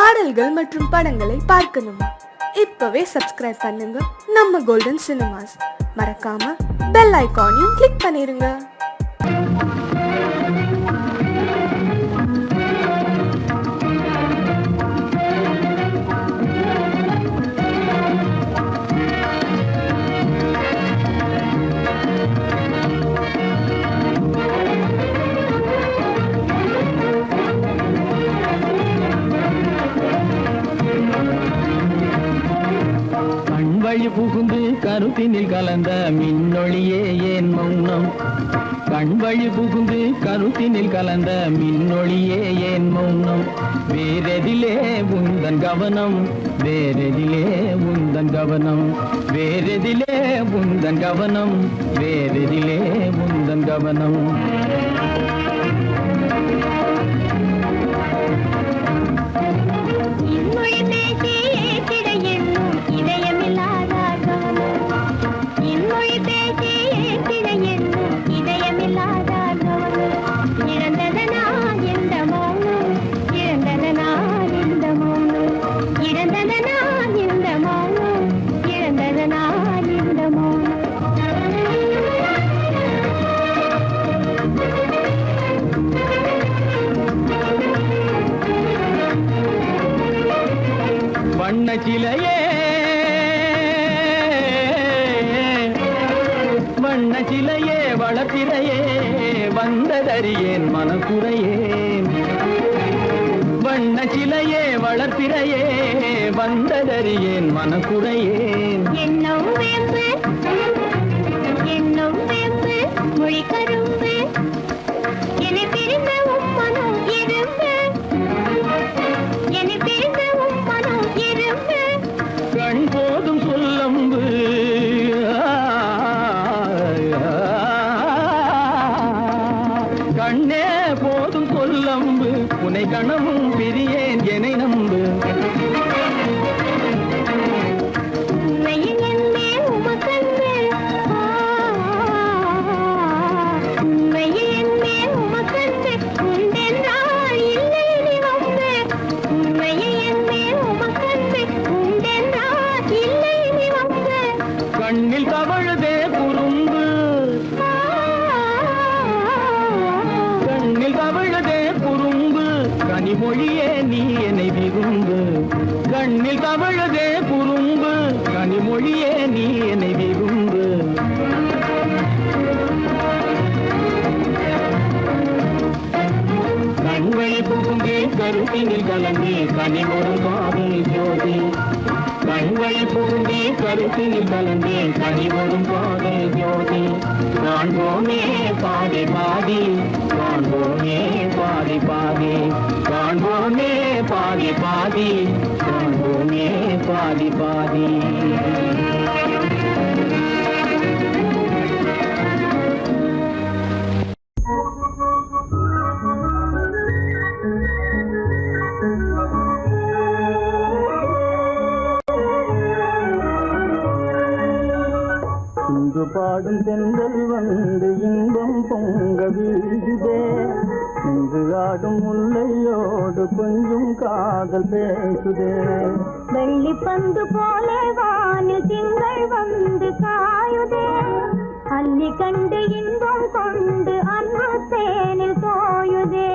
பாடல்கள் மற்றும் படங்களை பார்க்கணுமா? இப்பவே சப்ஸ்கிரைப் பண்ணுங்க நம்ம கோல்டன் சினிமாஸ். மறக்காம பெல் ஐகானையும் கிளிக் பண்ணிருங்க. வழி புகுந்து கருத்தினில் கலந்த மின்னொளியே ஏன் மௌனம்? கண் வழி புகுந்து கருத்தினில் கலந்த மின்னொளியே ஏன் மௌனம்? வேறெதிலே உந்தன் கவனம், வேறெதிலே உந்தன் கவனம், வேறெதிலே உந்தன் கவனம், வேறெதிலே உந்தன் கவனம். வண்ணச்சிலையே வண்ணச்சிலையே வளர்த்திரையே வந்ததறியேன் மனக்குறையேன். வண்ணச்சிலையே வளர்த்திரையே வந்ததறியேன் மனக்குறையேன். என்னும் வேம்பு என்னும் வேம்பு மொழி கரும்பு என்னை பிரிந்த உம்மனும் இரும்பு, என்னை பிரிந்த உம்மனும் இரும்பு. கண் போதும் சொல்லம்பு கண்ணே போதும் சொல்லம்பு, உனை கணமும் பிரியேன் என்னை நம்பு. கண்ணில் தவழுதே குறும்பு, கண்ணில் தவழுதே குறும்பு, கனிமொழியே நீ என்னை விரும்பு. கண்ணில் தவழுதே குறும்பு, கனிமொழியே நீ என்னை விரும்பு. கண்வழி புகுந்தே கருத்தினில் கலந்தே கனிமொரு காதல் ஜோதி. கண்வழி புகுந்தே கருத்தினில் கலந்தே கனிவரும் காதல் ஜோதி. காண்போமே பாதி பாதி, காண்போமே பாதி பாதி, காண்போமே பாதி பாதி, காண்போமே பாதி பாதி. இங்கு பாடும் தென்றல் வந்து இன்பம் பொங்க வீசுதே. இங்கு ஆடும் முல்லையோடு கொஞ்சம் காதல் பேசுதே. வெள்ளி பந்து போலே வானில் திங்கள் வந்து காயுதே. அள்ளி கண்டு இன்பம் கொண்டு அன்பு தேனில் தோயுதே.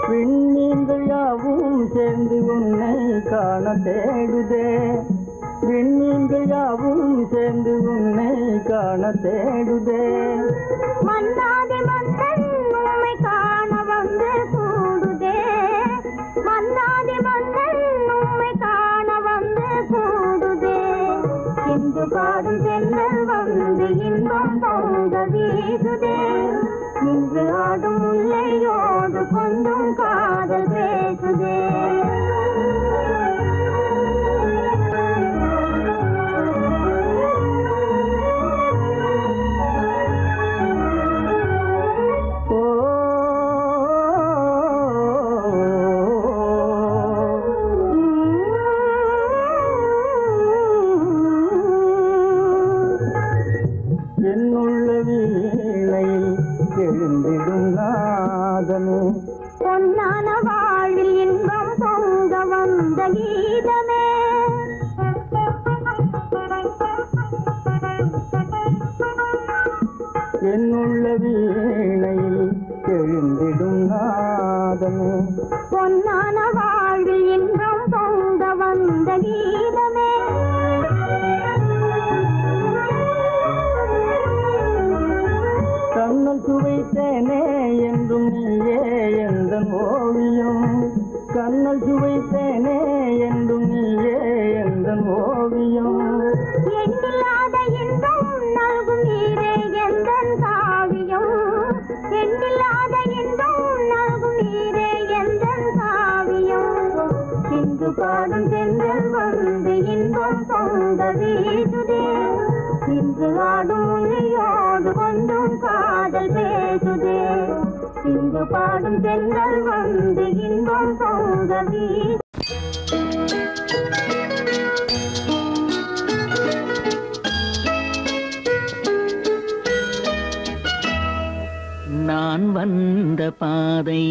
விண்மீன்கள் யாவும் சேர்ந்து உன்னை காண தேடுதே. விண்மீன்கள் யாவும் சேர்ந்து உன்னை காண தேடுதே. மன்னாதி மன்னன் உம்மை காண வந்து கூடுதே. மன்னாதி மன்னன் உம்மை காண வந்து கூடுதே. இன்று பாடும் தென்றல் வந்து இன்பம் பொங்க வீசுதே. நின்று ஆடும் முல்லையோடு கொஞ்சம் காதல் பேசுதே. எழுந்திடும் நாதமே பொன்னான வாழ்வில் இன்பம் பொங்க வந்த கீதமே என்னுள்ள வீணையில் எழுந்திடும் நாதமே பொன்னான வாழ்வில் இன்பம் பொங்க வந்த கீதமே கண்ணல் சுவைத்தேனே என்றும் நீயே எந்த ஓவியம் கண்ணல் சுவைத்தேனே என்றும் நீயே எந்த ஓவியம் எண்ணில்லாத இன்பம் நல்கும் நீரே எந்தன் காவியம் எண்ணில்லாத இன்பம் நல்கும் நீரே எந்தன் காவியம் இன்று பாடும் சென்றல் வந்து இன்பம் பொங்க வீசுதே இன்று ஆடும் மொழியோடு கொஞ்சம் காதல் பேசுதே இன்று பாடும் சென்றல் வந்து இன்பம் பொங்க வீசு நான் வந்த பாதை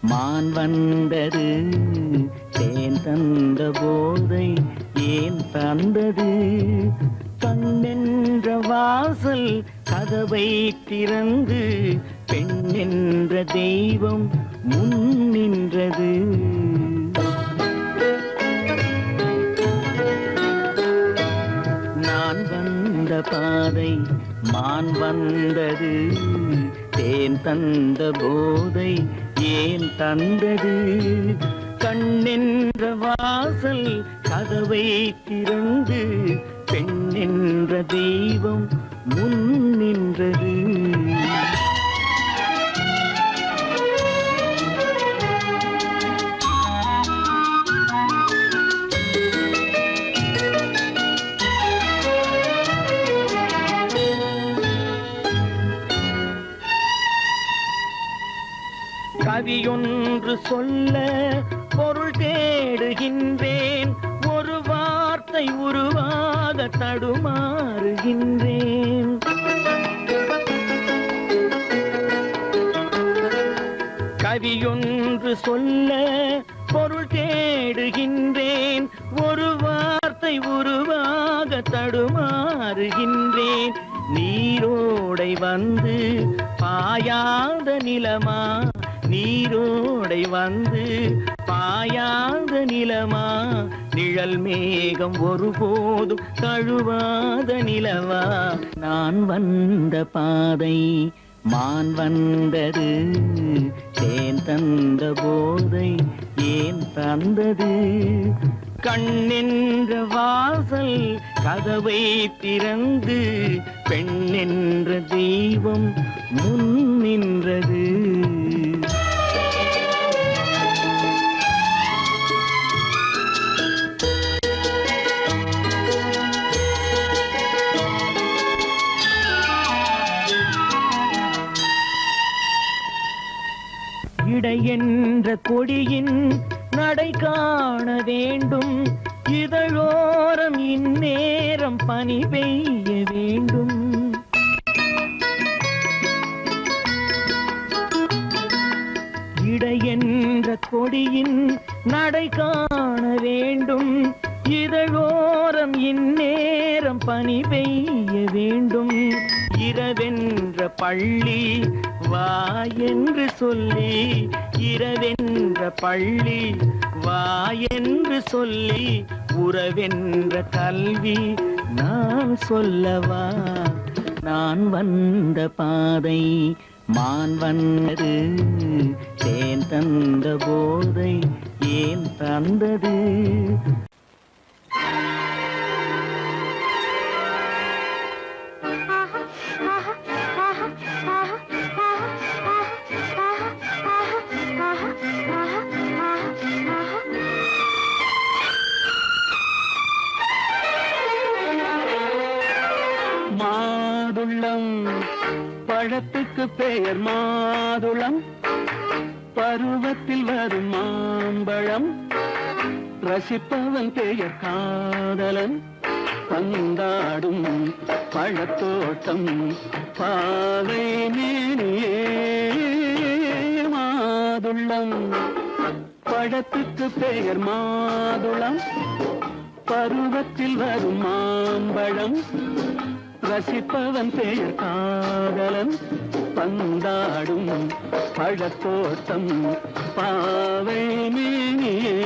மான் வந்தது தேன் தந்த போதை ஏன் தந்தது கண்ணென்ற வாசல் கதவை திறந்து பெண் என்ற தெய்வம் முன் நின்றது நான் வந்த பாதை மான் வந்தது தேன் தந்த போதை ஏன் தந்தது கண்ணென்ற வாசல் கதவை திறந்து பெண் என்ற தெய்வம் முன் நின்றது கவியொன்று சொல்ல பொருள் தேடுகின்றேன் ஒரு வார்த்தை உருவாக தடுமாறுகின்றேன் கவியொன்று சொல்ல பொருள் தேடுகின்றேன் ஒரு வார்த்தை உருவாக தடுமாறுகின்றேன் நீரோடை வந்து பாயாத நிலமா நீரோடை வந்து பாயாத நிலமா நிழல் மேகம் ஒருபோதும் தழுவாத நிலவா நான் வந்த பாதை மான் வந்தது தேன் தந்த போதை ஏன் தந்தது கண்ணென்ற வாசல் கதவை திறந்து பெண் என்ற தெய்வம் முன் நின்றது இடை என்ற கொடியின் நடை காண வேண்டும் இதழோரம் இந்நேரம் பனி பெய்ய வேண்டும் இடை என்ற கொடியின் நடை காண வேண்டும் இதழோரம் இந்நேரம் பனி பெய்ய வேண்டும் இரவென்ற பள்ளி வா என்று சொல்லி இரவென்ற பள்ளி வா என்று சொல்லி உறவென்ற கல்வி நான் சொல்லவா நான் வந்த பாதை மான் வந்தது தேன் தந்த போதை ஏன் தந்தது மாதுளம் பழத்துக்கு பெயர் மாதுளம் பருவத்தில் வரும் மாம்பழம் ரசிப்பவன் பெயர் காதலன் பந்தாடும் பழத்தோட்டம் பாவை மேனியே உள்ளம். பழத்துக்கு பெயர் மாதுளம், பருவத்தில் வரும் மாம்பழம். ரசிப்பவன் பெயர் காதலன், பந்தாடும் பழத்தோட்டம் பாவை மேனியே.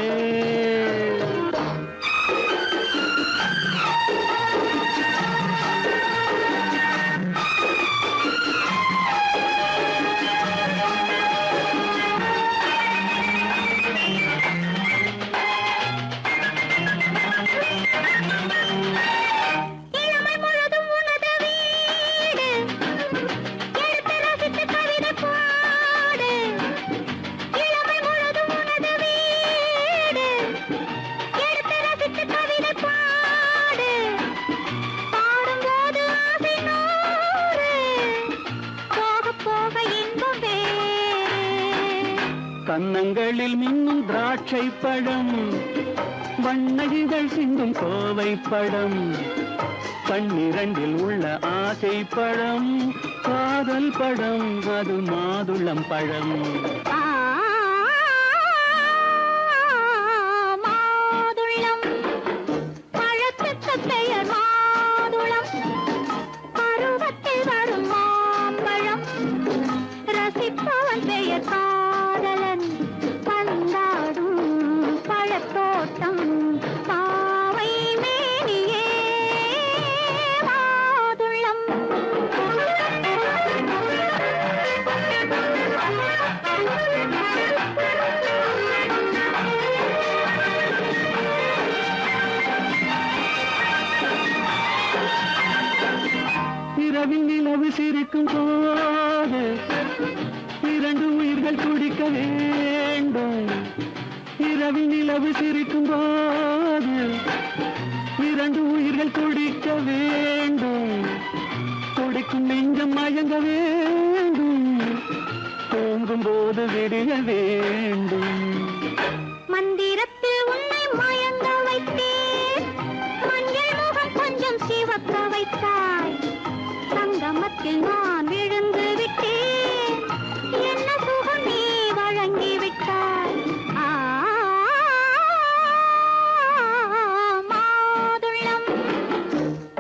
கன்னங்களில் மின்னும் திராட்சை பழம், வண்ணகிகள் சிந்தும் கோவை பழம். கண்ணிரண்டில் உள்ள ஆசை பழம், காதல் பழம், அது மாதுளம் பழம். மாதுளம் பழத்துக்கு பெயர் மாதுளம், பருவத்தில் வரும் மாம்பழம். ரசிப்பவன் பெயர் காதலன், பந்தாடும் பழத்தோட்டம் பாவை மேனியே. மாதுளம் இரவில் நிலவு சிரிக்கும் போது இரண்டு உயிர்கள் துடிக்க வேண்டும். இரவில் நிலவு சிரிக்கும் போது இரண்டு உயிர்கள் துடிக்க வேண்டும். துடிக்கும் நெஞ்சம் மயங்க வேண்டும், தூங்கும் போது விடிய வேண்டும். மந்திரத்தில் உன்னை மயங்க வைத்தேன், மஞ்சள் முகம் கொஞ்சம் சிவக்க வைத்தாய். சங்கமத்தில் நான் விழுந்து விட்டேன், என்ன சுகம் நீ வழங்கி விட்டாய். மாதுளம்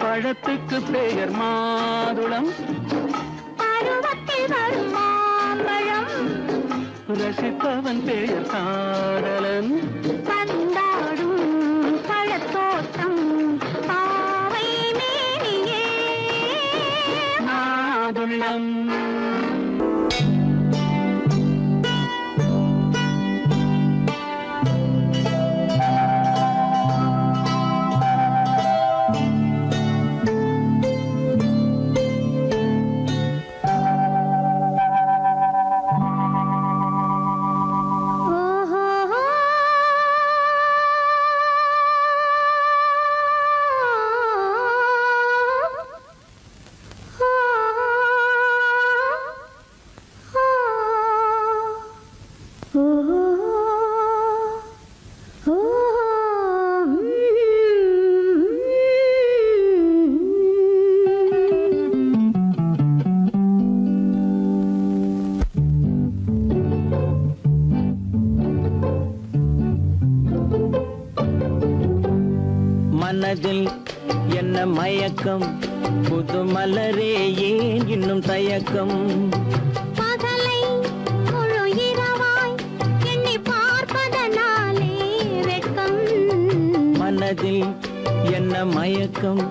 பழத்துக்கு பெயர் மாதுளம், பருவத்தில் வரும் மாம்பழம். ரசிப்பவன் பெயர் காதலன், பந்தாடும் பழத்தோட்டம் பாவை மேனியே. மாதுளம். மனதில் என்ன மயக்கம், புது மலரே ஏன் இன்னும் தயக்கம். பகலை முழு இரவாய் எண்ணி பார்ப்பதனாலே வெட்கம். மனதில் என்ன மயக்கம்,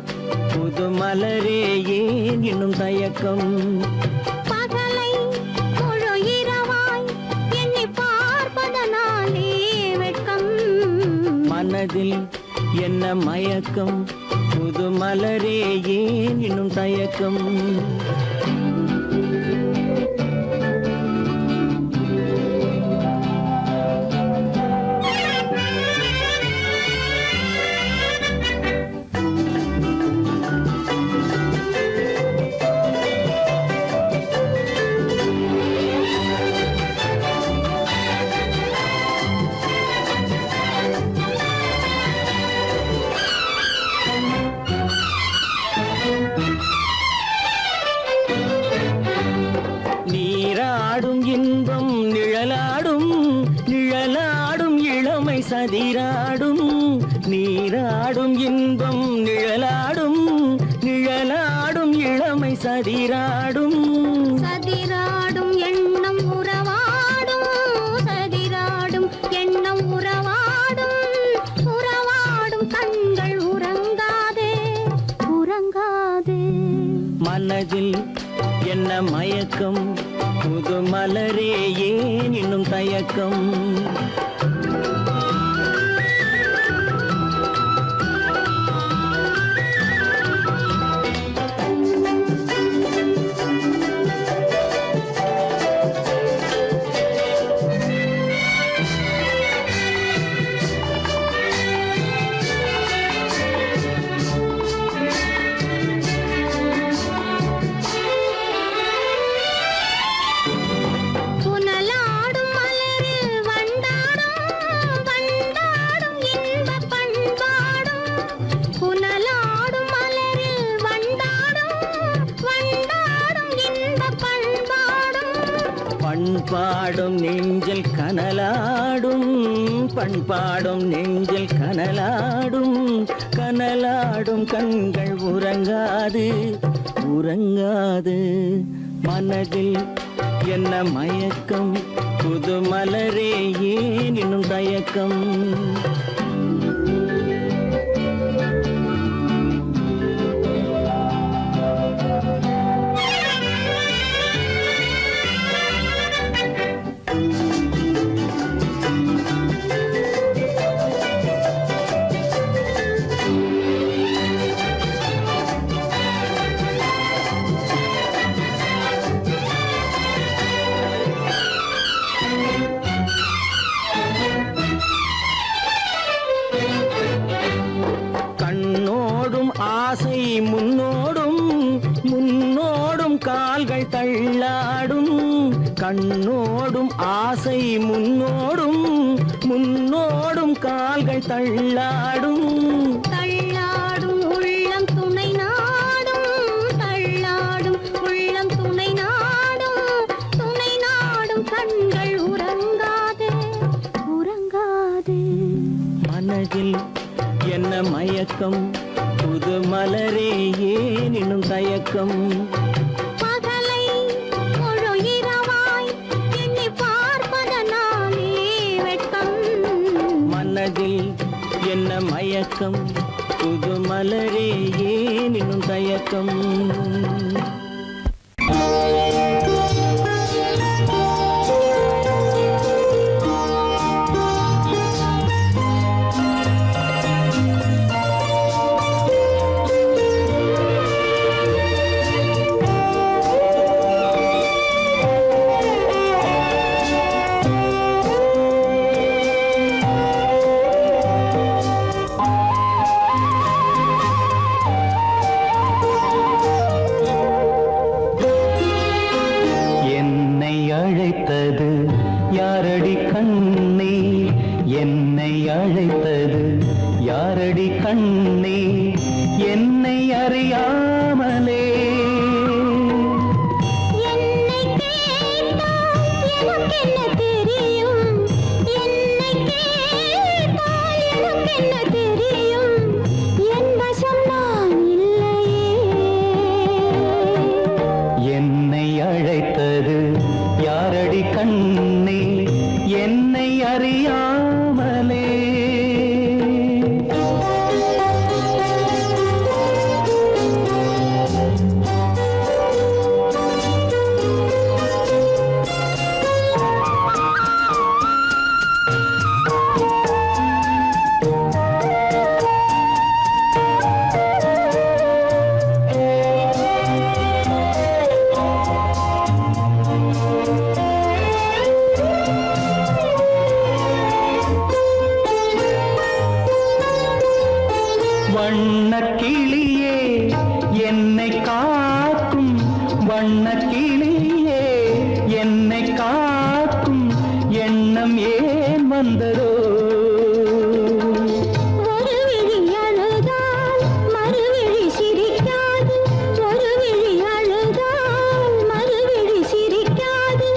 புது மலரே ஏன் இன்னும் தயக்கம். பகலை முழு இரவாய் எண்ணி பார்ப்பதனாலே வெட்கம். மனதில் என்ன மயக்கம், புது மலரே ஏன் இன்னும் தயக்கம். நீராடும் இன்பம் நிழலாடும் சதிராடும் நீராடும் இன்பம் நிழலாடும் நிழலாடும் இளமை சதிராடும் சதிராடும் எண்ணம் உறவாடும் சதிராடும் எண்ணம் உறவாடும் உறவாடும் கண்கள் உறங்காதே உறங்காதே மனதில் என்ன மயக்கம் புது மலரே ஏன் இன்னும் தயக்கம் புனலாடும் மலரில் வண்டாடும் வண்டாடும் இன்பப் பண்பாடும் புனலாடும் மலரில் வண்டாடும் வண்டாடும் இன்பப் பண்பாடும் பண்பாடும் நெஞ்சில் கனலாடும் பண்பாடும் நெஞ்சில் கனலாடும் கனலாடும் கண்கள் உறங்காது உறங்காது மனதில் என்ன மயக்கம் புது மலரே ஏன் இன்னும் தயக்கம் கண்ணோடும் ஆசை முன்னோடும் முன்னோடும் கால்கள் தள்ளாடும் கண்ணோடும் ஆசை முன்னோடும் முன்னோடும் கால்கள் தள்ளாடும் தள்ளாடும் உள்ளம் துணை நாடும் தள்ளாடும் உள்ளம் துணை நாடும் கண்கள் உறங்காதே உறங்காதே மனதில் என்ன மயக்கம் புது மலரே ஏன் இன்னும் தயக்கம் பகலை முழு இரவாய் எண்ணி பார்ப்பதனாலே வெட்கம் மனதில் என்ன மயக்கம் புது மலரே ஏன் இன்னும் தயக்கம் என்னை அழைத்தது யாரடி கண்ணே என்னை அழைத்தது யாரடி கண்ணே என்னை அறியாமலே என்னை கேட்டால் எனக்கென்ன தெரியும் என்னை கேட்டால் எனக்கென்ன தெரியும் என் வசம் நான் இல்லையே என்னை அழைத்தது யாரடி கண்ணே என்னை அறியாமலே வண்ணக் கிளியே என்னை காக்கும் வண்ணக் கிளியே என்னை காக்கும் எண்ணம் ஏன் வந்ததோ ஒரு விழி அழுதால் மறுவிழி சிரிக்காது ஒரு விழி அழுதால் மறுவிழி சிரிக்காது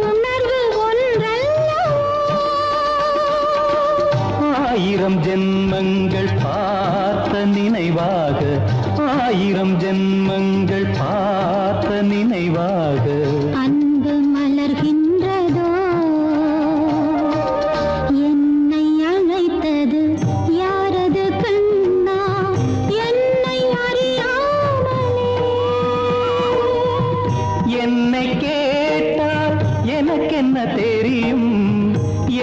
உணர்வு ஒன்றல்ல எனக்கென்ன தெரியும்,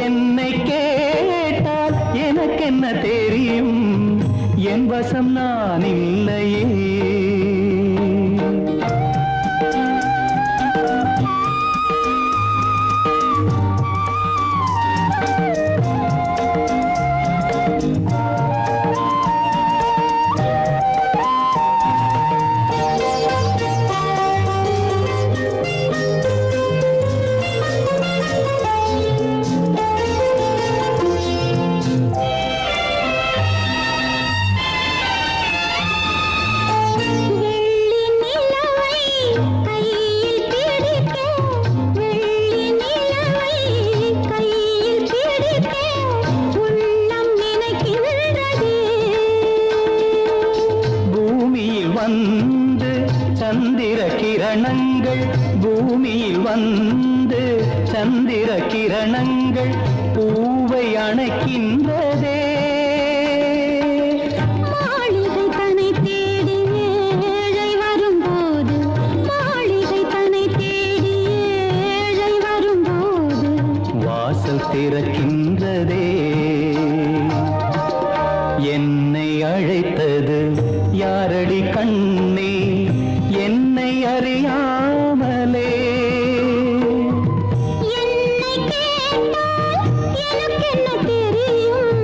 என்னை கேட்டால் எனக்கென்ன தெரியும், என் வசம் நான் இல்லையே. வந்து சந்திர கிரணங்கள், பூமியில் வந்து சந்திர கிரணங்கள் பூவை அணைக்கின்றதே. மாளிகை தன்னை தேடி ஏழை வரும்போது, மாளிகை தன்னை தேடி ஏழை வரும்போது வாசல் திறக்கின்றதே. என்னை அழைத்தது யாரடி கண்ணே, என்னை அறியாமலே. என்னை கேட்டால் எனக்கென்ன தெரியும்,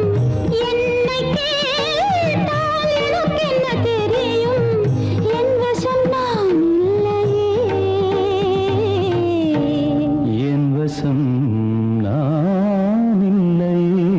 என்னை கேட்டால் எனக்கென்ன தெரியும், என் வசம் நான் இல்லையே. என் வசம் நான் இல்லையே.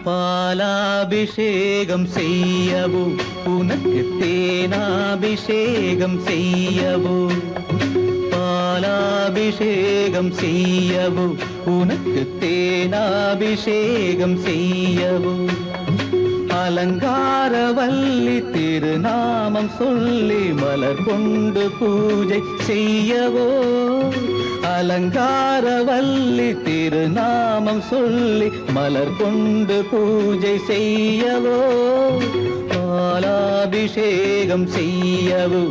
பாலாபிஷேகம் செய்யவோ உனக்கு தேனாபிஷேகம் செய்யவோ, பாலாபிஷேகம் செய்யவோ உனக்கு தேனாபிஷேகம் செய்யவோ, அலங்காரவல்லி திருநாமம் சொல்லி மலர் கொண்டு பூஜை செய்யவோ, அலங்காரவல்லி திருநாமம் சொல்லி மலர் கொண்டு பூஜை செய்யவோ, பாலாபிஷேகம் செய்யவோ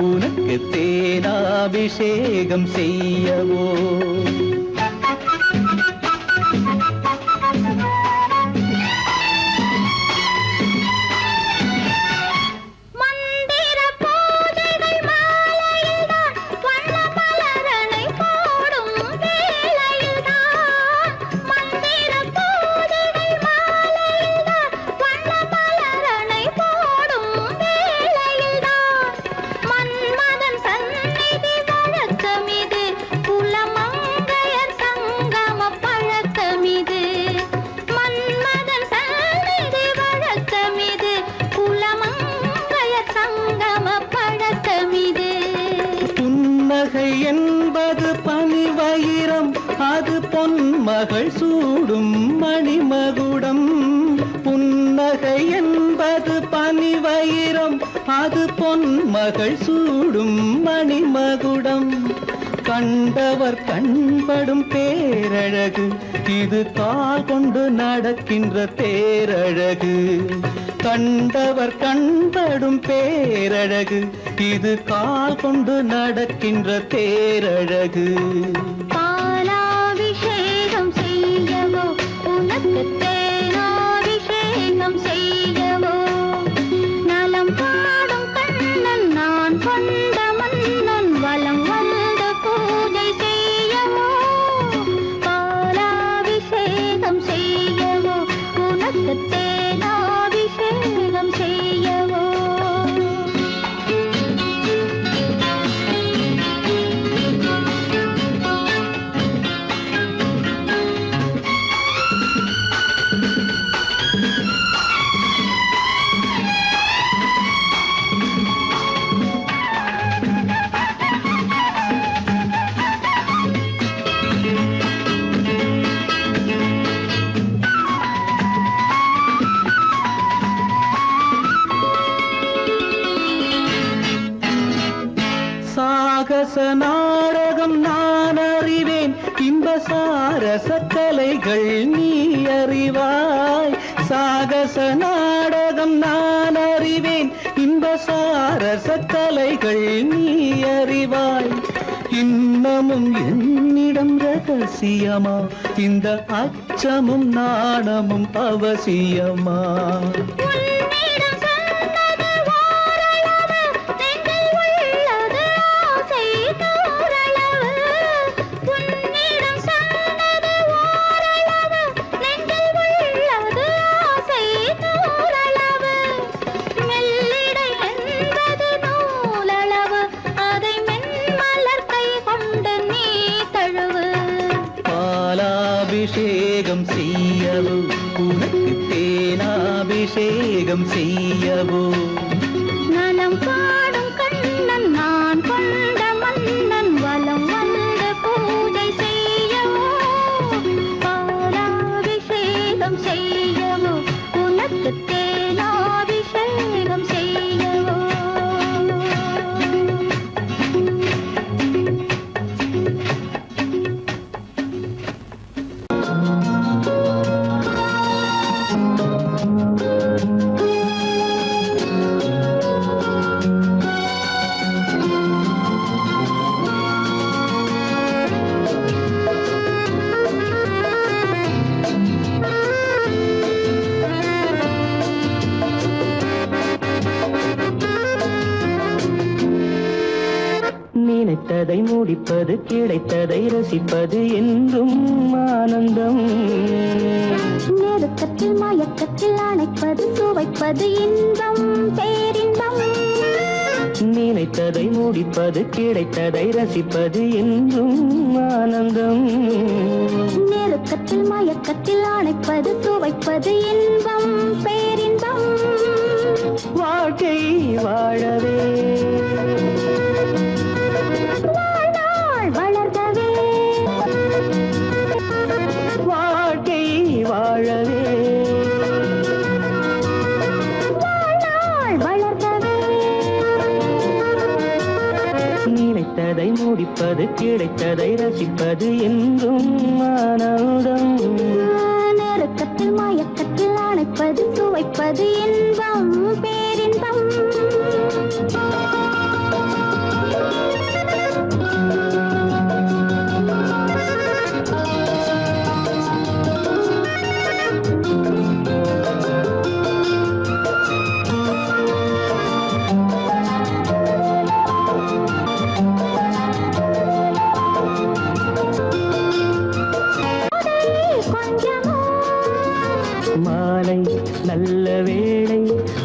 உனக்கு தேனாபிஷேகம் செய்யவோ. என்பது பனிவயிரம், அது பொன்மகள் சூடும் மணிமகுடம். புன்னகை என்பது பனிவயிரம், அது பொன்மகள் சூடும் மணிமகுடம். கண்டவர் கண்படும் பேரழகு, இது கால் கொண்டு நடக்கின்ற தேரழகு. கண்டவர் கண்படும் பேரழகு, இது கால் கொண்டு நடக்கின்ற தேரழகு. பாலாபிஷேகம் செய்யவோ உனக்கு தேனாபிஷேகம் செய்யவோ, நலம் பாடும் கண்ணன் நான் கொண்ட மன்னன் வலம் வந்து பூஜை செய்யவோ, பாலாபிஷேகம் செய்யவோ உனக்கு தேனாபிஷேகம் செய்யவோ. சாகச நாடகம் நான் அறிவேன், இன்ப சாரச கலைகள் நீ அறிவாய். சாகச நாடகம் நான் அறிவேன், இன்ப சாரச கலைகள் நீ அறிவாய். இன்னமும் என்னிடம் ரகசியமா, இந்த அச்சமும் நாணமும் அவசியமா? அபிஷேகம் செய்யவோ, உனக்கு தேனாபிஷேகம் செய்யவோ? நலம் பாடும் கண்ணன் நான் கொண்ட மன்னன் வலம் வந்து பூஜை செய்யவோ, பாலாபிஷேகம் செய்யவோ, உனக்கு தேனாபிஷேகம் செய்யவோ? நினைத்ததை முடிப்பது, கிடைத்ததை ரசிப்பது என்றும் ஆனந்தம். நெருக்கத்தில் மயக்கத்தில் அணைப்பது, சுவைப்பது இன்பம் பேரின்பம். நினைத்ததை முடிப்பது, கிடைத்ததை ரசிப்பது என்றும் ஆனந்தம். நெருக்கத்தில் மயக்கத்தில் அணைப்பது, சுவைப்பது இன்பம் பேரின்பம். வாழ்க்கை வாழவே வளர்கவே, வாழ்க்கை வாழவே வளர்கவே. நினைத்ததை முடிப்பது, கிடைத்ததை ரசிப்பது என்றும் ஆனந்தம். நெருக்கத்தில் மயக்கத்தில் அணைப்பது, சுவைப்பது இன்பம் பேரின்பம். மாலை நல்ல வேளை,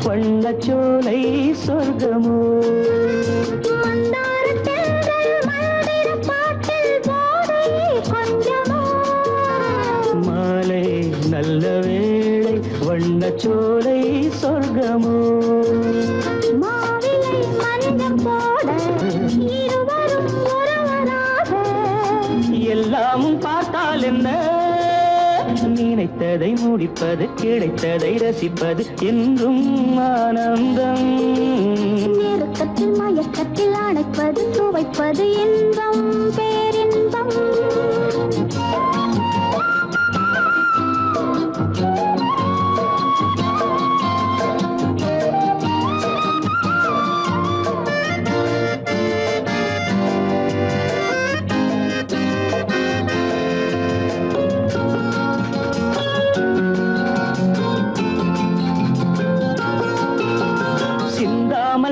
வண்ணச்சோலை சொர்க்கமோ? மாலை நல்ல வேளை, வண்ணச்சோலை சொர்க்கமோ? மாவிலை மஞ்சம் போட இருவரும் ஒருவராக, எல்லாமும் பார்த்தால் என்ன? நினைத்ததை முடிப்பது, கிடைத்ததை ரசிப்பது என்றும் ஆனந்தம். நெருக்கத்தில் மயக்கத்தில் அணைப்பது, சுவைப்பது இன்பம் பேரின்பம்.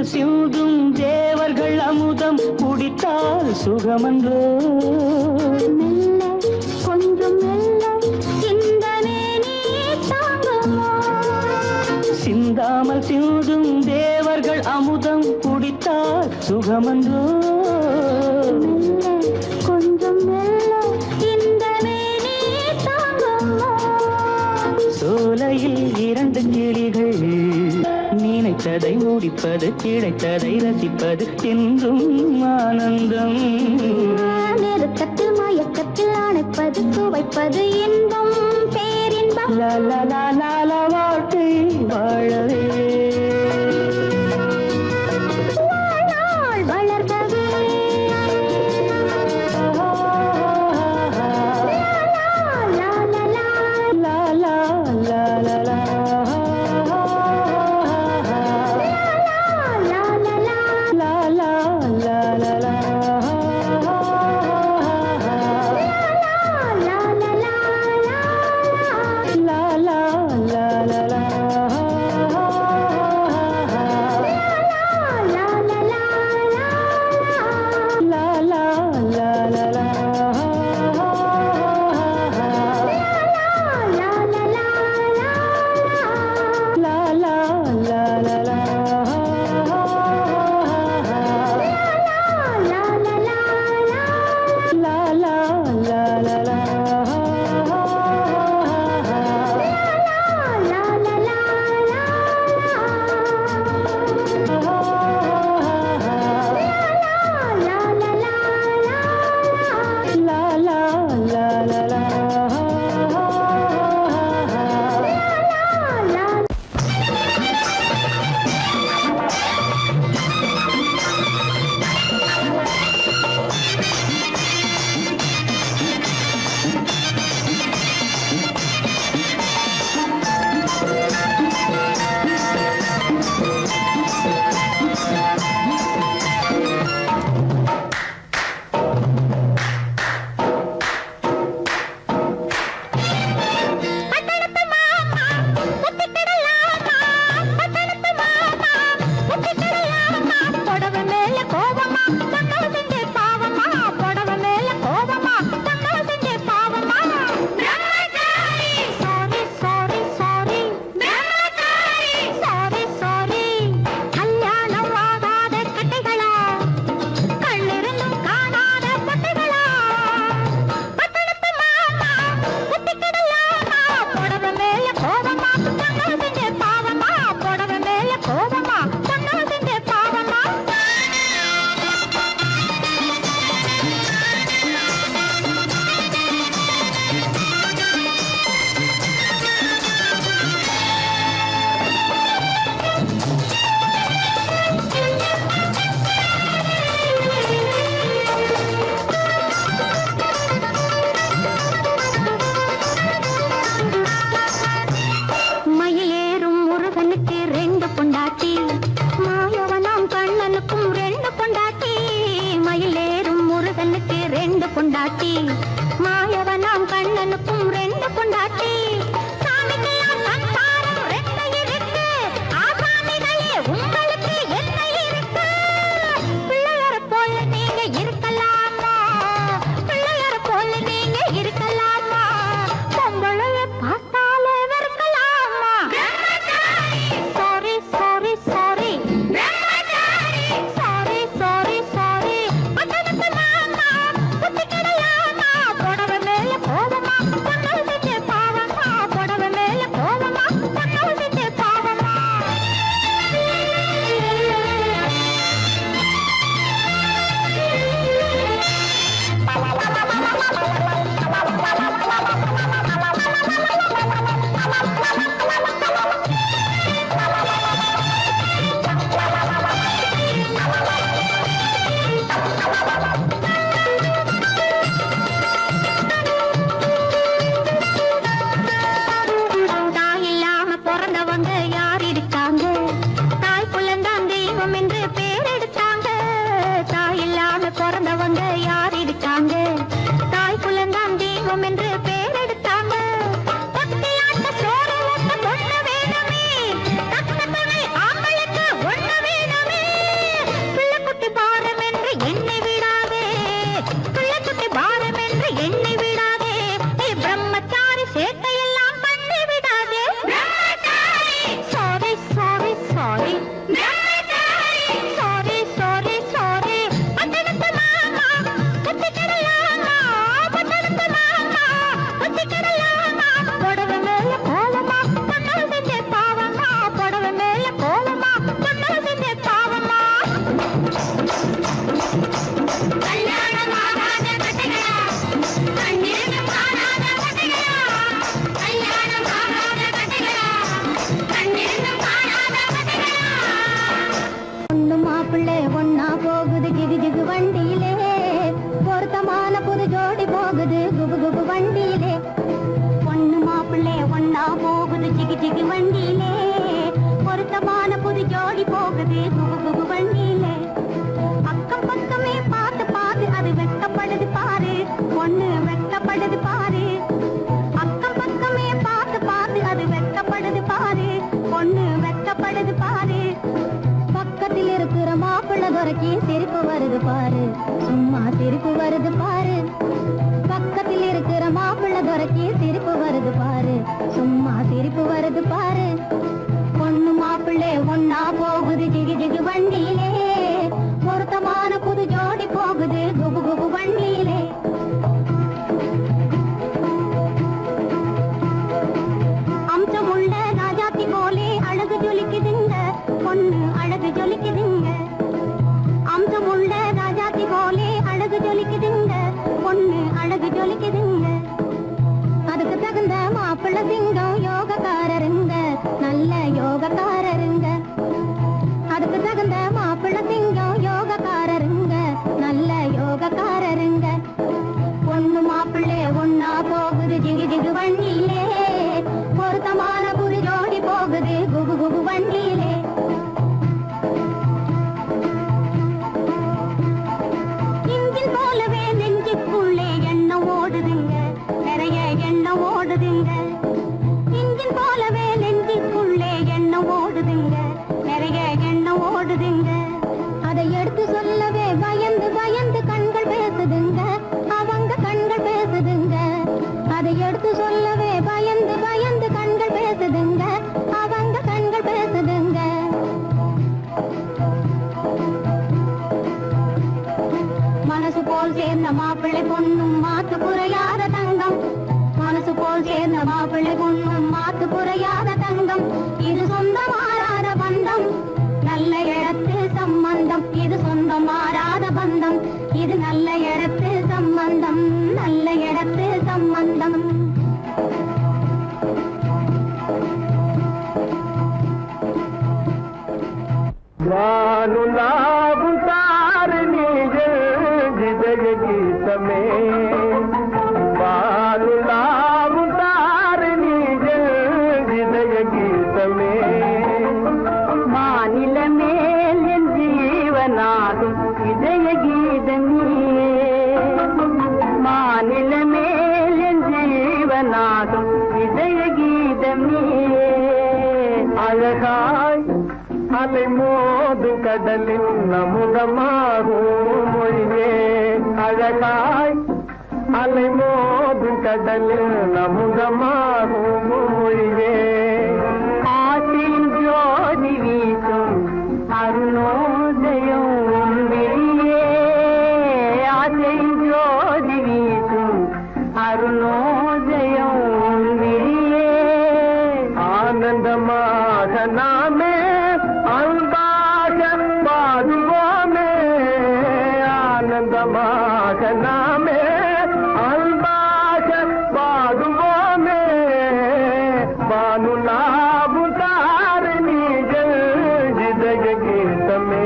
சிந்தும் தேவர்கள் அமுதம் குடித்தால் சுகமன்றோ? மெல்ல கொஞ்சம் மெல்ல சிந்தனே நீ தாங்குமோ? சிந்தாமல் சிந்தும் தேவர்கள் அமுதம் குடித்தால் சுகமன்றோ? மெல்ல கொஞ்சம் மெல்ல சிந்தனே நீ தாங்குமோ? சோலையில் இரண்டு கிளிகள், நினைத்ததை முடிப்பது, கிடைத்ததை ரசிப்பது என்றும் ஆனந்தம். நெருக்கத்தில் மயக்கத்தில் அணைப்பது, சுவைப்பது இன்பம் பேரின்பம். வாழ்க்கை வாழவே வளர்கவே, பொண்டாட்டி மாயவனாம் கண்ணனுக்கும் 2 பொண்டாட்டி சாமிக்கெல்லாம் சம்சாரம் 2 இருக்கு ஆசாமிகளே உங்களுக்கு என்ன இருக்கு பிள்ளையர் போல நீங்க இருக்கலாமா பிள்ளையர் போல நீங்க இருக்கலாமா பொம்பளைய பார்த்தாலே வெறுக்கலாமா sorry sorry sorry sorry sorry sorry பட்டணத்து மாமா புத்தி கிடையாமா புடவை மேல கோவமா பொண்ணு செஞ்ச பாவமா புடவை மேல கோவமா பொண்ணு செஞ்ச பாவமா தாய் இல்லாம பிறந்தவங்க யார் இருக்காங்க தாய் புள்ளந்தான் தெய்வம் என்று பேர் எடுத்தாங்க தாய் இல்லாம பிறந்தவங்க யார் இருக்காங்க தாய் புள்ளந்தான் தெய்வம் என்று பேர் எடுத்தாங்க பட்டியாட்ட சோறு ஊட்ட பொண்ணு வேணுமே தக்க துணை ஆம்பளுக்கு ஒண்ணு வேணுமே பிள்ளைக்குட்டி பாரம் என்று எண்ணி விடாதே பிள்ளைக்குட்டி பாரம் என்று எண்ணி விடாதே நீ பிரம்மச்சாரி சேட்டையெல்லாம் பண்ணி விடாதே sorry sorry sorry sorry sorry sorry பட்டணத்து மாமா புத்தி கிடையாமா பட்டணத்து மாமா புத்தி கிடையாமா புடவை மேல கோவமா பொண்ணு செஞ்ச பாவமா புடவை மேல கோவமா பொண்ணு செஞ்ச பாவமா கல்யாணம் ஆகாத கட்டைகளா கண்ணீரும் காணாத கட்டைகளா கல்யாணம் ஆகாத கட்டைகளா கண்ணீரும் காணாத கட்டைகளா பொண்ணு மாப்பிள்ளை ஒன்னா போகுது ஜிகு ஜிகு வண்டியிலே பொருத்தமான புது ஜோடி போகுது குபு குபு வண்டியிலே பொண்ணு மாப்பிள்ளை ஒன்னா போகுது ஜிகு ஜிகு வண்டியிலே பொருத்தமான புது ஜோடி போகுது குபு குபு வண்டியிலே அக்கம் பக்கமே பார்த்து பார்த்து அது வெட்கப்படுது பாரு பொண்ணு வெட்கப்படுது பாரு அக்கம் பக்கமே பார்த்து பார்த்து அது வெட்கப்படுது பாரு பொண்ணு வெட்கப்படுது பாரு பக்கத்தில் இருக்கிற மாப்பிள்ளை துறைக்கு சிரிப்பு வருது பாரு சும்மா சிரிப்பு வருது பாரு பக்கத்தில் இருக்கிற மாப்பிள்ளை துறைக்கு சிரிப்பு வருது பாரு சும்மா சிரிப்பு வருது பாரு பொண்ணு மாப்பிள்ளை ஒன்னா போகுது ஜிகு ஜிகு வண்டியிலே பொருத்தமான புது ஜோடி போகுது குபு குபு வண்டியிலே அம்சமுள்ள ராஜாத்தி போலே அழகு ஜொலிக்குதுங்க பொண்ணு அழகு ஜொலிக்குதுங்க அம்சமுள்ள ராஜாத்தி போலே அழகு ஜொலிக்குதுங்க பொண்ணு அழகு ஜொலிக்குதுங்க அதுக்கு தகுந்த மாப்பிள்ளை சிங்கம் யோகக்காரருங்க நல்ல யோகக்காரருங்க அதுக்கு தகுந்த மாப்பிள்ளை சிங்கம் யோகக்காரருங்க நல்ல யோகக்காரருங்க பொண்ணு மாப்பிள்ளை ஒன்னா போகுது ஜிகு ஜிகு வண்டியிலே பொருத்தமான புது ஜோடி போகுது குபு குபு வண்டியிலே இன்ஜின் போலவே நெஞ்சுக்குள்ளே எண்ணம் ஓடுதுங்க நிறைய எண்ணம் ஓடுதுங்க இன்ஜின் போலவே நெஞ்சுக்குள்ளே எண்ணம் ஓடுதுங்க நிறைய எண்ணம் ஓடுதுங்க அதை எடுத்து சொல்லவே பயந்து பயந்து கண்கள் பேசுதுங்க அவங்க கண்கள் பேசுதுங்க அதை எடுத்து சொல்லவே பயந்து பயந்து கண்கள் பேசுதுங்க அவங்க கண்கள் பேசுதுங்க மனசு போல் சேர்ந்த மாப்பிள்ளை பொண்ணும் மாத்து குறையாத தங்கம் மனசு போல் சேர்ந்த மாப்பிள்ளை பொண்ணும் மாத்து குறையாத தங்கம் இது சொந்த மாறாத பந்தம் நல்ல இடத்து சம்பந்தம் இது சொந்தம் மாறாத பந்தம் இது நல்ல இடத்து சம்பந்தம் நல்ல இடத்து சம்பந்தம் வானுலாவும் தாரணிகள் ஹிதய கீதமே வானுலாவும் தாரணிகள் ஹிதய கீதமே மாநில மேல் என் ஜீவனாகும் இதய கீதமே அழகாய் அலை மோது கடலின் அமுதமாகும் மொழியே அழகாய் அலை மோது கடலின் அமுதமாகும் மொழியே ஆற்றின் ஜோதி வீசும் அருணோதயம் வெளியே ஆற்றின் ஜோதி வீசும் அருணோதயம் வெளியே ஆனந்தமாக நாமே அன்பாக பாடுவோமே ஆனந்தமாக நாமே அன்பாக பாடுவோமே பானுலாபு தாரணிகள் ஜிதக கீதமே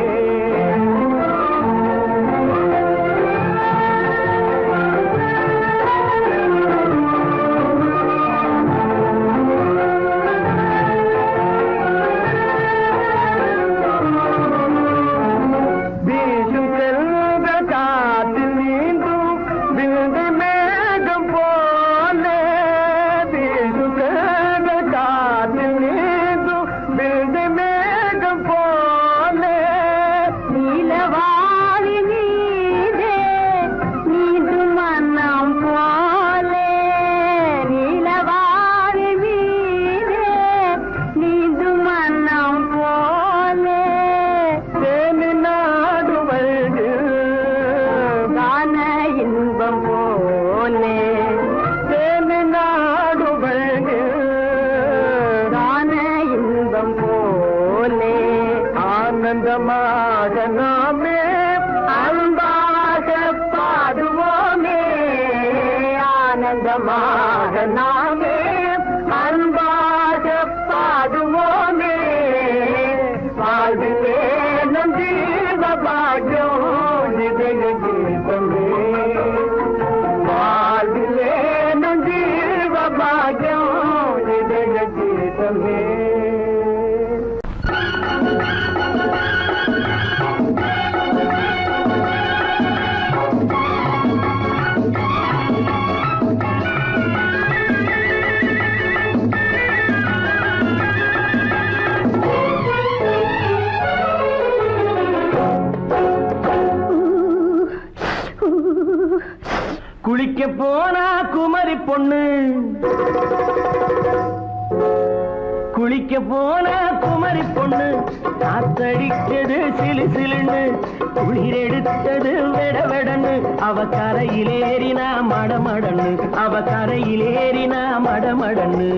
ஆனந்தமாக நாமே அன்பாக பாடுவோமே ஆனந்தமாக நாமே அன்பாக பாடுவோமே வாழ்விலே நம் ஜீவ பாக்கியம் ஜிதக கீதமே வாழ்விலே நம் ஜீவ பாக்கியம் ஜிதக கீதமே குளிக்க போனா குமரி பொண்ணு குளிக்க போனா குமரி பொண்ணு காத்தடிச்சது சிலு சிலுன்னு குளிர் எடுத்தது வெடவெடன்னு அவ கரையிலேறினா மடமடன்னு அவ கரையிலேறினா மடமடன்னு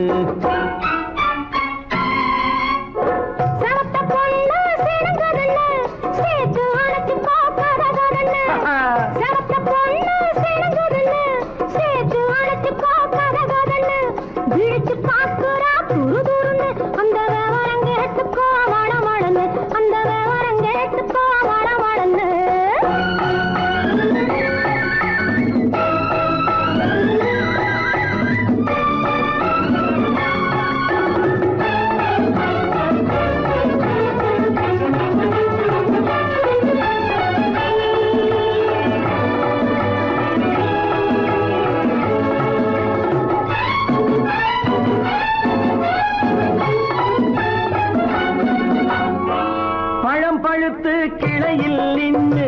பழுத்து கிளையில் நின்று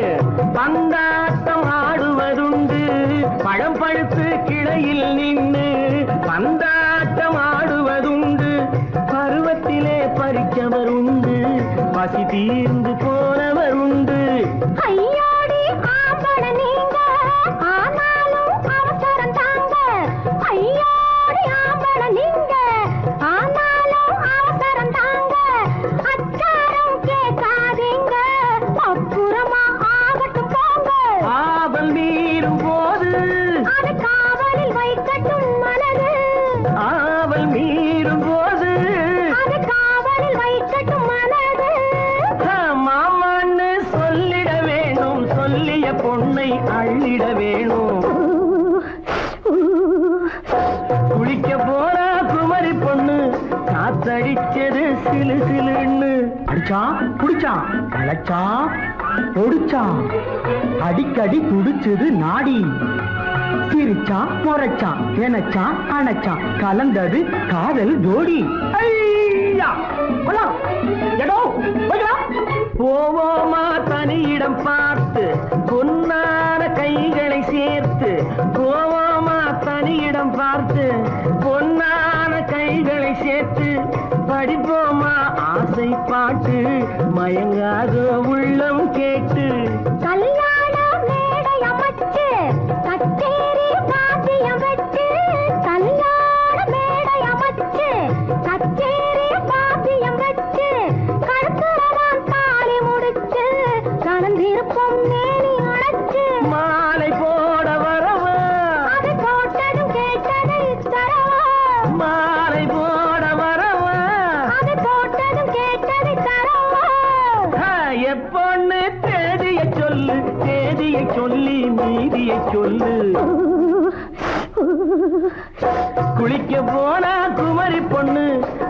பந்தாட்டம் ஆடுவதுண்டு பழம் பழுத்து கிளையில் நின்று பந்தாட்டம் ஆடுவதுண்டு பருவத்திலே பறிச்சவருண்டு பசி தீர்ந்து போனவருண்டு ஐயோடி ஆம்பட நீங்க ஆனாலும் அவசரம் தாங்க ஐயோடி ஆம்பட நீங்க ஆனாலும் அவசரம் தாங்க அச்சாரம் கேட்காதீங்க அப்புறமா ஆகட்டும் போங்க ஆவல் மீறும் போது அது காவலில் வைக்கட்டும் மனது ஆவல் மீறும் போது அது காவலில் வைக்கட்டும் மனது மாமான்னு சொல்லிட வேணும் சொல்லிய பொண்ணை அள்ளிட வேணும் குளிக்க போனா குமரி பொண்ணு காத்தடிச்சது சிலு சிலுன்னு அடிச்சான் புடிச்சான் அழைச்சான் பொடிச்சான் அடிக்கடி துடிச்சது நாடி சிரிச்சான் முறைச்சான் எனச்சான் அணைச்சான் கலந்தது காதல் ஜோடி ஐயா ஐயா கொல்லாம் எடோ போவோமா தனியிடம் பார்த்து பொன்னான கைகளை சேர்த்து போவோமா தனியிடம் பார்த்து பொன்னான கைகளை சேர்த்து படிப்போமா ஆசை பாட்டு மயங்காத உள்ளம் கேட்டு கல்யாண மேடை அமைச்சு கச்சேரி வாத்தியம் வச்சு கல்யாண மேடை அமைச்சு கச்சேரி வாத்தியம் வச்சு கழுத்துறவான் தாலி முடிச்சு கலந்திருப்போம் நேனி அழைச்சு மாலை போட வரவா அது போட்டதும் கேட்டதை தரவா மாலை போட வரவா அது போட்டதும் கேட்டதை தரவா எப்பொண்ணு தேதியை சொல்லு தேதியை சொல்லி மீதியை சொல்லு குளிக்க போனா குமரி பொண்ணு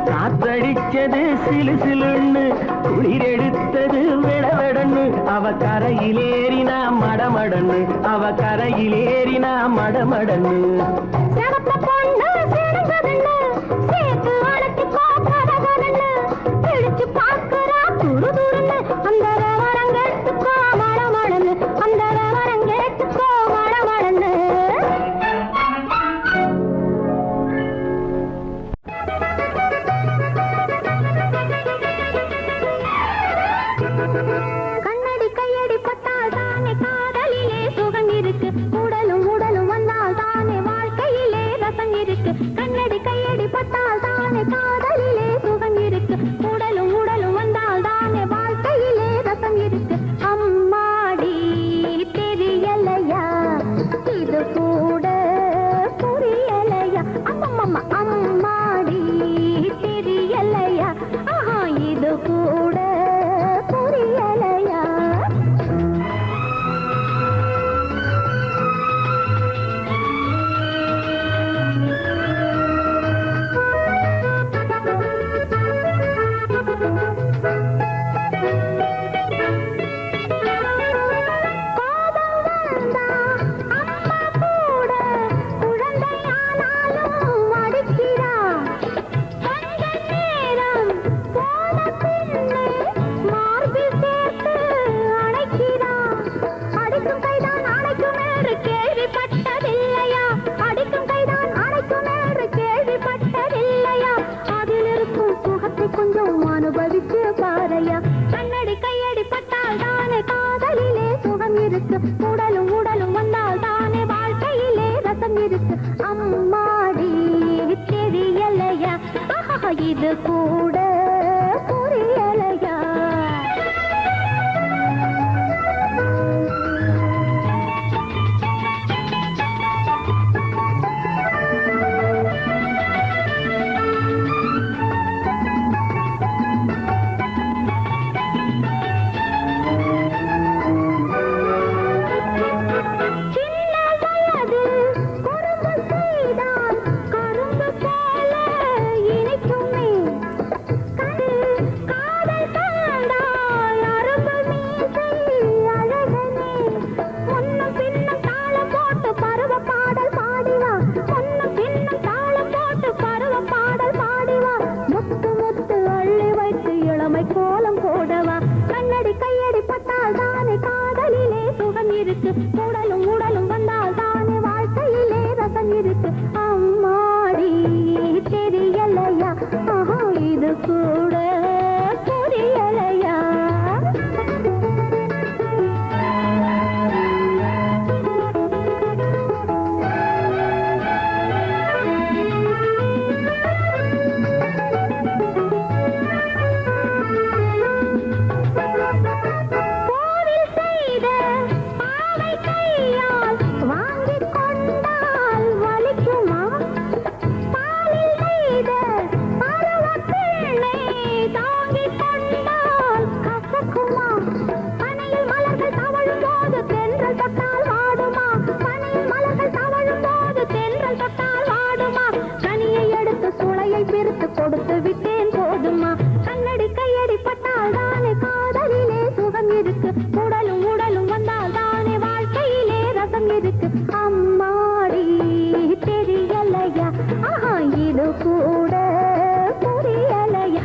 காத்தடிச்சது சிலு சிலுன்னு குளிர் எடுத்தது விடவெடன்னு அவ கரையிலேறினா மடமடன்னு அவ கரையிலேறினா மடமடன்னு சிவப்பு பொண்ணு சிறந்ததுன்னு சேர்த்து அழைச்சிக்கோ கதகதன்னு பிடிச்சு பார்க்கறா துரு துருன்னு அந்த வரங்கெடுத்துக்கோ மடமடன்னு அந்த வரங்கெடுத்துக்கோ மடமடன்னு கண்ணடி கையடி பட்டால் தானே காதலிலே சுகம் இருக்கு உடலும் உடலும் வந்தால் தானே வாழ்க்கையிலே ரசம் இருக்கு கண்ணடி கையடி பட்டால் தானே காதலிலே சுகம் இருக்கு உடலும் உடலும் வந்தால் தானே வாழ்க்கையிலே ரசம் இருக்கு அம்மாடி தெரியலையா இது கூட புரியலையா அம்மம்மா அம்மாடி தெரியலையா ஆஹா இது கூட புரியலையா கோபம் வந்தா அம்மா கூட குழந்தையானாலும் அடிக்கிறா கொஞ்ச நேரம் போன பின்னே மார்பில் சேர்த்து அணைக்கிறா அடிக்கும் கைதான் அணைக்கும் என்று கேள்விப்பட்டதில்லையா அடிக்கும் கைதான் அணைக்கும் என்று கேள்விப்பட்டதில்லையா அதில் இருக்கும் சுகத்தை கொஞ்சம் அனுபவிச்சு பாரையா கண்ணடி கையடி பட்டால் தானே காதலிலே சுகம் இருக்கு உடலும் உடலும் வந்தால் தானே வாழ்க்கையிலே ரசம் இருக்கு அம்மாடி தெரியலையா ஆஹா இது கூட புரியலையா சின்ன வயது குறும்பு செய்தால் கரும்பு போல இனிக்குமே காதல் கண்டால் அரும்பு மீசை அழகனே முன்னும் பின்னும் தாளம் போட்டு பருவ பாடல் பாடிவா முன்னும் பின்னும் தாளம் போட்டு பருவ பாடல் பாடிவா முத்து முத்து அள்ளி வைத்து இளமை கோலம் போடவா கண்ணடி கையடி பட்டால் தானே காதலிலே சுகம் இருக்கு உடலும் உடலும் வந்தால் தானே வாழ்க்கையிலே ரசம் இருக்கு அம்மாடி தெரியலையா ஆஹா இது கூட புரியலையா கோவில் செய்த பாவை கையால் வாங்கிக் கொண்டால் வலிக்குமா பாலில் செய்த பருவப் பிள்ளை தாங்கிக் கொண்டால் கசக்குமா பனையில் மலர்கள் தவழும் போது தென்றல் தொட்டால் வாடுமா பனையில் மலர்கள் தவழும் போது தென்றல் தொட்டால் வாடுமா கனியை எடுத்து சுளையை பிரித்து கொடுத்து விட்டேன் போதுமா கண்ணடி கையடி பட்டால் தானே காதலிலே சுகம் இருக்கு உடலும் உடலும் வந்தால் தானே வாழ்க்கையிலே ரசம் இருக்கு அம்மாடி தெரியலையா ஆஹா இது கூட புரியலையா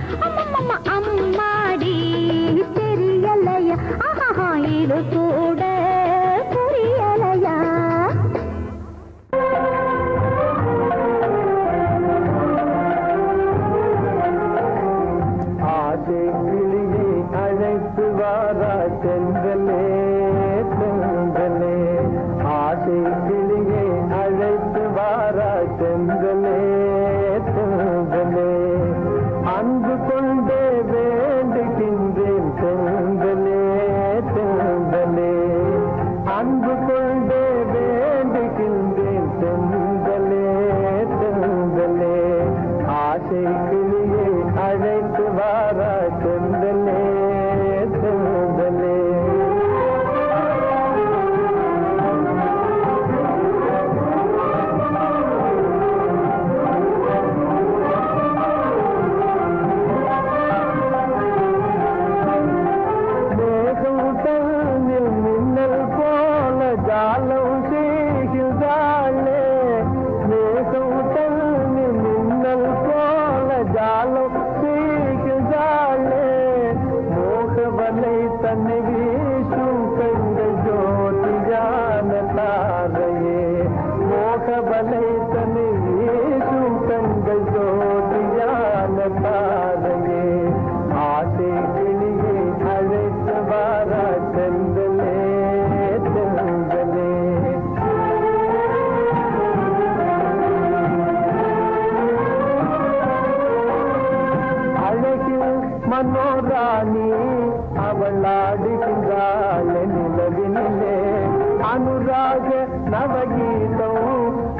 நவகீதம்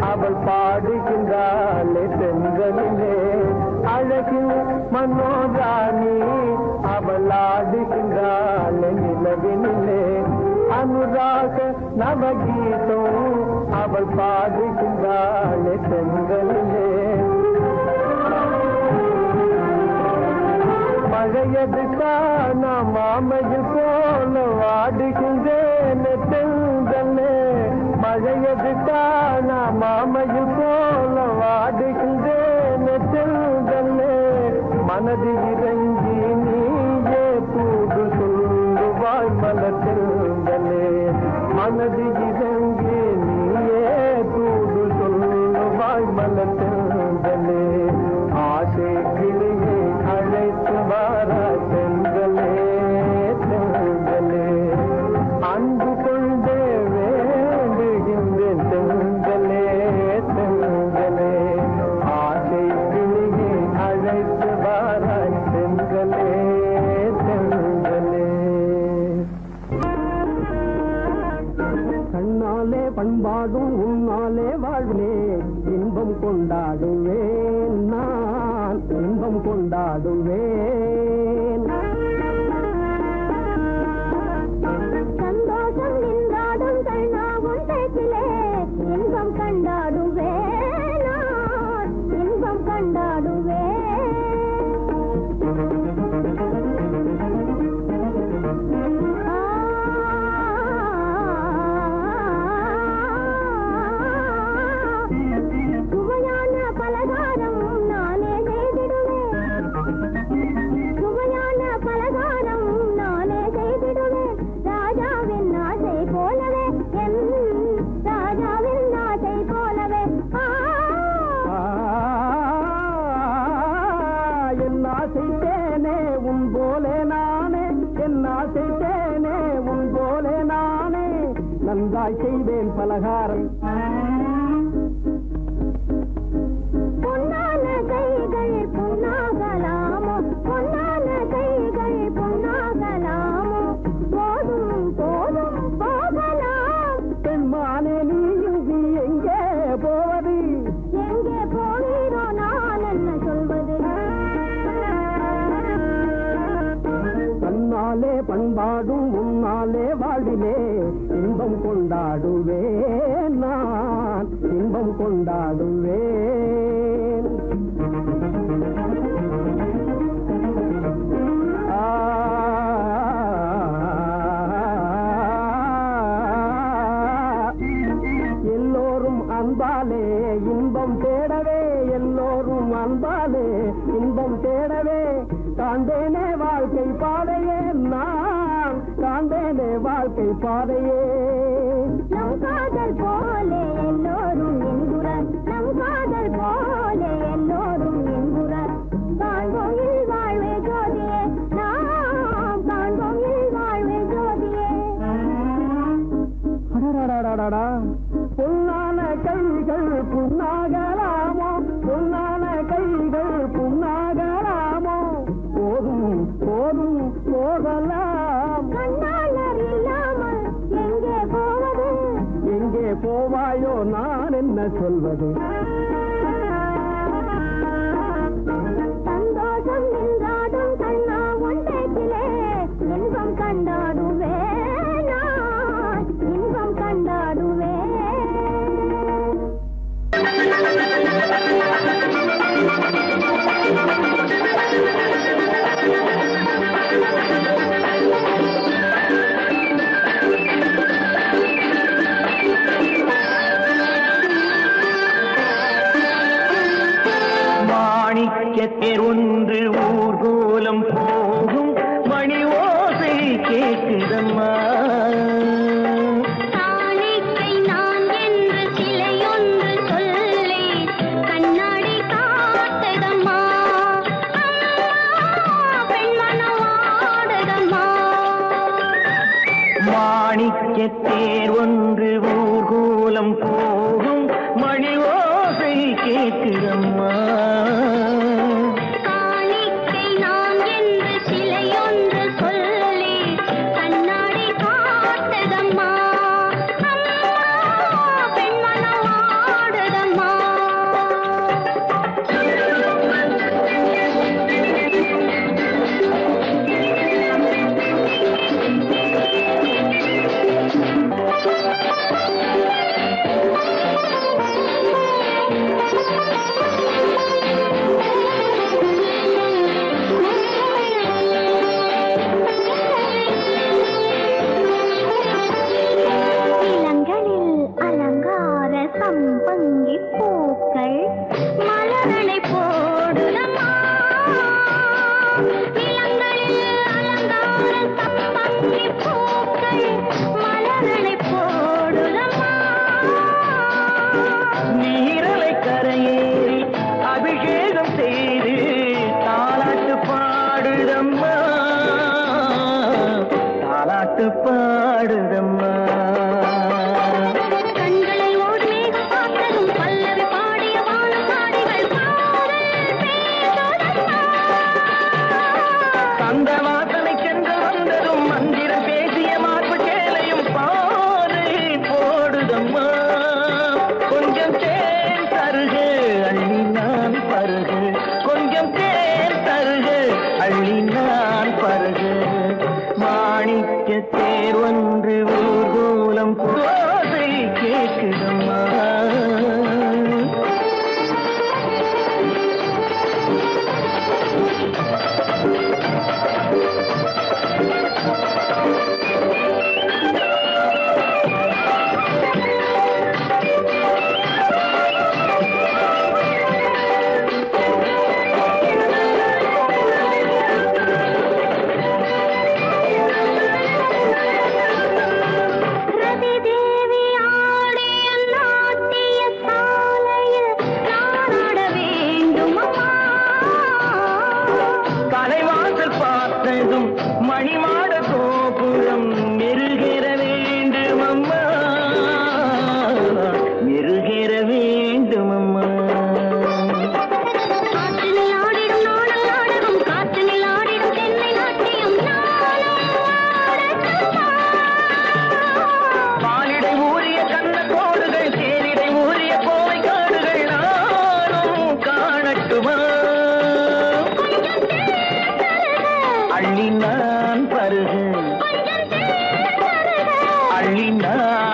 அவள் பாடுகின்றாளே தென்றலிலே அழகில் மனோராணி அவள் ஆடுகின்றாளே நிலவினிலே அனுராக நவகீதம் அவள் பாடுகின்றாளே தென்றலிலே மழையதுக்கான மாமையில் போல வாடுகின்றேன் தென்றலே மழையதுக்கான மாமையில் போல வாடுகின்றேன் தென்றலே மனது இறங்கி நீயே தூது சொல்லுவாய் மலர் தென்றலே மனது இறங்கி நீயே தூது சொல்லுவாய் மலர் தென்றலே ஆசை கிளியே அழைத்து வாராய் தென்றலே தென்றலே அன்பு கொண்டே வேண்டுகின்றேன் தென்றலே தென்றலே ஆசை கிளியே அழைத்து வாராய் தென்றலே தென்றலே கண்ணாலே பண்பாடும் உன்னாலே வாழ்வே இன்பம் கொண்டாடுவேன் நான் இன்பம் கொண்டாடுவேன் சந்தோஷம் நின்றாடும் கண்ணாவும் பேச்சிலே இன்பம் கண்டாடுவேன் நான் இன்பம் கண்டாடுவேன் சுவையான பலகாரம் நானே செய்திடுவேன் சுவையான பலகாரம் நானே செய்திடுவேன் ராஜாவின் ஆசை போலவே என் ராஜாவின் ஆசை போலவே என் ஆசை தேனே உன் போலே நானே என் ஆசை தேனே உன் போலே நானே நன்றாய் செய்வேன் பலகாரம் பொன்னான கைகள் பொன்னாகலாமோ பொன்னான கைகள் பொன்னாகலாமோ போதும் போதும் போகலாம் பெண்மானே நீ எங்கே போவது எங்கே போகிறோ நான் என்ன சொல்வது தன்னாலே பண்பாடும் உன்னாலே வாழ்விலே இன்பம் கொண்டாடுவேன் நான் இன்பம் கொண்டாடுவேன் எல்லோரும் அன்பாலே இன்பம் தேடவே எல்லோரும் அன்பாலே இன்பம் தேடவே காண்பேனே வாழ்க்கை பாதையே நான் காண்பேனே வாழ்க்கை பாதையே நம் காதல் போலே எல்லோரும் என்குறார் நம் காதல் போலே எல்லோரும் என்குறார் காண்போம் இல் வாழ்வே ஜோதியே நாம் காண்போம் இல் வாழ்வே ஜோதியே அடடடடடடா பொன்னான கைகள் புண்ணாகலாமோ பொன்னான கைகள் புண்ணாகலாமோ போதும் போதும் போகலாம் கண்ணாளர் இல்லாமல் எங்கே போவது எங்கே போவாயோ நான் என்ன சொல்வது சந்தோஷம் நின்றாடும் கண்ணா உன் பேச்சிலே இன்பம் கண்டாடுவேன் நான் இன்பம் கண்டாடுவேன் மாணிக்கத்தேர் ஒன்று ஊர்கோலம் போகும் மணி ஓசை கேட்குதம்மா காணிக்கை நான் என்று சிலையொன்று சொல்லி கண்ணாடி காட்டுதம்மா பெண்மனம் ஆடுதம்மா மாணிக்கத்தேர் ஒன்று ஊர்கோலம் போகும் மணி ஓசை கேட்குதம்மா காணிக்கை நான் என்று சிலையொன்று சொல்லி கண்ணாடி காட்டுதம்மா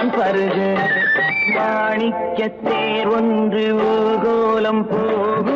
நான் பருக மாணிக்கத்தேர் ஒன்று ஊர்கோலம் போகும்